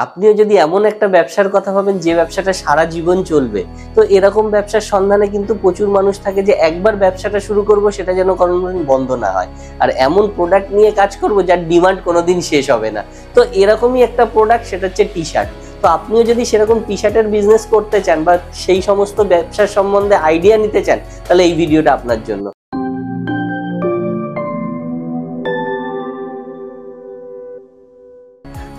আপনিও যদি এমন একটা ব্যবসার কথা ভাবেন যে ব্যবসাটা সারা জীবন চলবে, তো এরকম ব্যবসার সন্ধানে কিন্তু প্রচুর মানুষ থাকে যে একবার ব্যবসাটা শুরু করব সেটা যেন কোনোদিন বন্ধ না হয়, আর এমন প্রোডাক্ট নিয়ে কাজ করব যার ডিমান্ড কোনোদিন শেষ হবে না। তো এরকমই একটা প্রোডাক্ট, সেটা হচ্ছে টি শার্ট। তো আপনিও যদি সেরকম টি শার্টের বিজনেস করতে চান বা সেই সমস্ত ব্যবসার সম্বন্ধে আইডিয়া নিতে চান, তাহলে এই ভিডিওটা আপনার জন্য।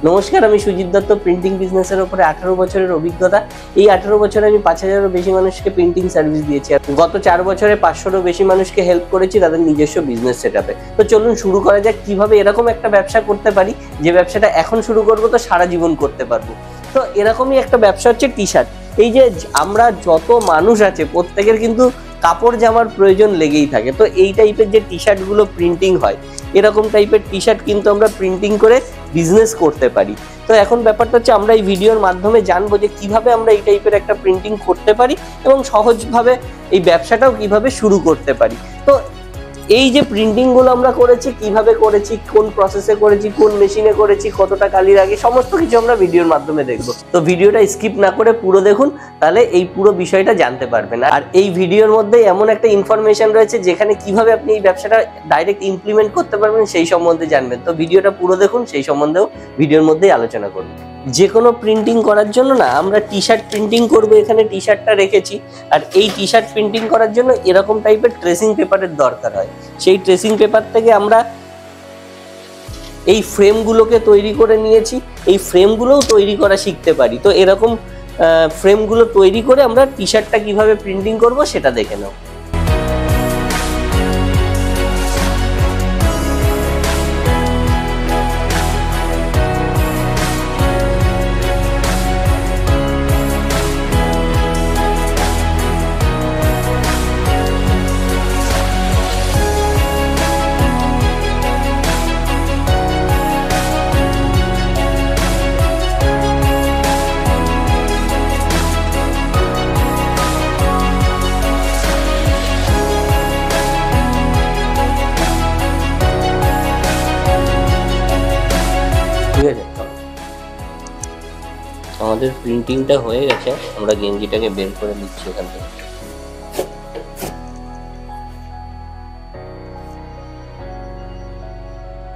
নমস্কার, আমি সুজিত দত্ত। প্রিন্টিং বিজনেসের উপরে 18 বছরের অভিজ্ঞতা। এই 18 বছরে আমি 5000-এরও বেশি মানুষকে প্রিন্টিং সার্ভিস দিয়েছি, আর গত 4 বছরে 500-রও বেশি মানুষকে হেল্প করেছি তাদের নিজস্ব বিজনেস সেটআপে। তো চলুন শুরু করা যাক কিভাবে এরকম একটা ব্যবসা করতে পারি যে ব্যবসাটা এখন শুরু করব তো সারা জীবন করতে পারবো। তো এরকমই একটা ব্যবসা হচ্ছে টি শার্ট। এই যে আমরা যত মানুষ আছে প্রত্যেকের কিন্তু কাপড় জামার প্রয়োজন লেগেই থাকে। তো এই টাইপের যে টি শার্টগুলো প্রিন্টিং হয়, এরকম টাইপের টি শার্ট কিন্তু আমরা প্রিন্টিং করে বিজনেস করতে পারি। তো এখন ব্যাপারটা হচ্ছে আমরা এই ভিডিওর মাধ্যমে জানবো যে কিভাবে আমরা এই টাইপের একটা প্রিন্টিং করতে পারি এবং সহজভাবে এই ব্যবসাটাও কিভাবে শুরু করতে পারি। তো এই যে প্রিন্টিং গুলো আমরা করেছি, কিভাবে করেছি, কোন প্রসেসে করেছি, কোন মেশিনে করেছি, কতটা কালি লাগে, সমস্ত কিছু আমরা ভিডিওর মাধ্যমে দেখবো। তো ভিডিওটা স্কিপ না করে পুরো দেখুন, তাহলে এই পুরো বিষয়টা জানতে পারবেন। আর এই ভিডিওর মধ্যে এমন একটা ইনফরমেশন রয়েছে যেখানে কিভাবে আপনি এই ব্যবসাটা ডাইরেক্ট ইমপ্লিমেন্ট করতে পারবেন সেই সম্বন্ধে জানবেন। তো ভিডিওটা পুরো দেখুন, সেই সম্বন্ধেও ভিডিওর মধ্যেই আলোচনা করব। যে কোনো প্রিন্টিং করার জন্য না আমরা টি শার্ট প্রিন্টিং করবো, এখানে টি শার্টটা রেখেছি। আর এই টি শার্ট প্রিন্টিং করার জন্য এরকম টাইপের ট্রেসিং পেপারের দরকার হয়। সেই ট্রেসিং পেপার থেকে আমরা এই ফ্রেমগুলোকে তৈরি করে নিয়েছি। এই ফ্রেমগুলোও তৈরি করা শিখতে পারি। তো এরকম ফ্রেমগুলো তৈরি করে আমরা টি শার্টটা কিভাবে প্রিন্টিং করব সেটা দেখে নাও। ঠিক আছে, আমাদের প্রিন্টিংটা হয়ে গেছে। আমরা গেঞ্জিটাকে বের করে নিচ্ছি এখান থেকে।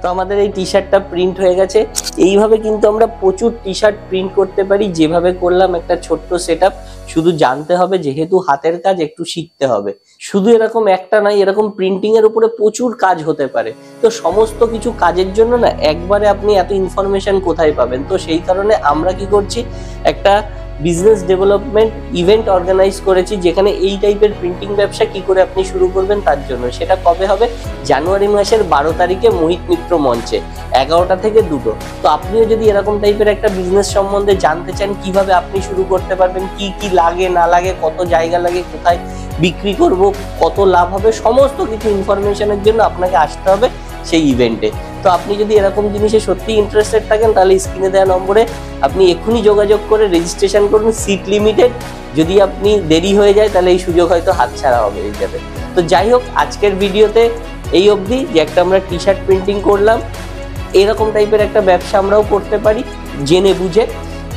তো আমাদের এই টি শার্টটা প্রিন্ট হয়ে গেছে। এইভাবে কিন্তু আমরা প্রচুর টি শার্ট প্রিন্ট করতে পারি, যেভাবে করলাম একটা ছোট্ট সেটআপ। শুধু জানতে হবে, যেহেতু হাতের কাজ, একটু শিখতে হবে। শুধু এরকম একটা নয়, এরকম প্রিন্টিং এর উপরে প্রচুর কাজ হতে পারে। তো সমস্ত কিছু কাজের জন্য না একবারে আপনি এত ইনফরমেশন কোথায় পাবেন? তো সেই কারণে আমরা কি করছি, একটা বিজনেস ডেভেলপমেন্ট ইভেন্ট অর্গানাইজ করেছি, যেখানে এই টাইপের প্রিন্টিং ব্যবসা কি করে আপনি শুরু করবেন তার জন্য। সেটা কবে হবে? জানুয়ারি মাসের 12 তারিখে মোহিত মিত্র মঞ্চে 11টা থেকে 2টো। তো আপনিও যদি এরকম টাইপের একটা বিজনেস সম্বন্ধে জানতে চান, কিভাবে আপনি শুরু করতে পারবেন, কি কি লাগে না লাগে, কত জায়গা লাগে, কোথায় বিক্রি করব, কত লাভ হবে, সমস্ত কিছু ইনফরমেশনের জন্য আপনাকে আসতে হবে সেই ইভেন্টে। তো আপনি যদি এরকম জিনিসে সত্যি ইন্টারেস্টেড থাকেন, তাহলে স্ক্রিনে দেওয়া নম্বরে আপনি এক্ষুনি যোগাযোগ করে রেজিস্ট্রেশন করুন। Seat limited. যদি আপনি দেরি হয়ে যায় তাহলে এই সুযোগ হয়তো হাতছাড়া হয়ে যাবে। তো যাই হোক, আজকের ভিডিওতে এই অবধি যে একটা আমরা টি শার্ট প্রিন্টিং করলাম, এরকম টাইপের একটা ব্যবসা আমরাও করতে পারি জেনে বুঝে।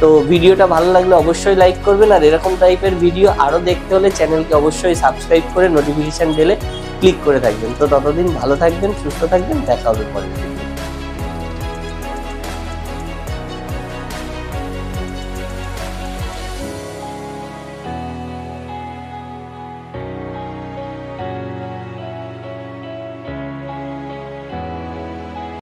তো ভিডিওটা ভালো লাগলে অবশ্যই লাইক করবেন, আর এরকম টাইপের ভিডিও আরও দেখতে হলে চ্যানেলকে অবশ্যই সাবস্ক্রাইব করে নোটিফিকেশন বেলে ক্লিক করে থাকবেন। তো ততদিন ভালো থাকবেন, সুস্থ থাকবেন, দেখা হবে পরে।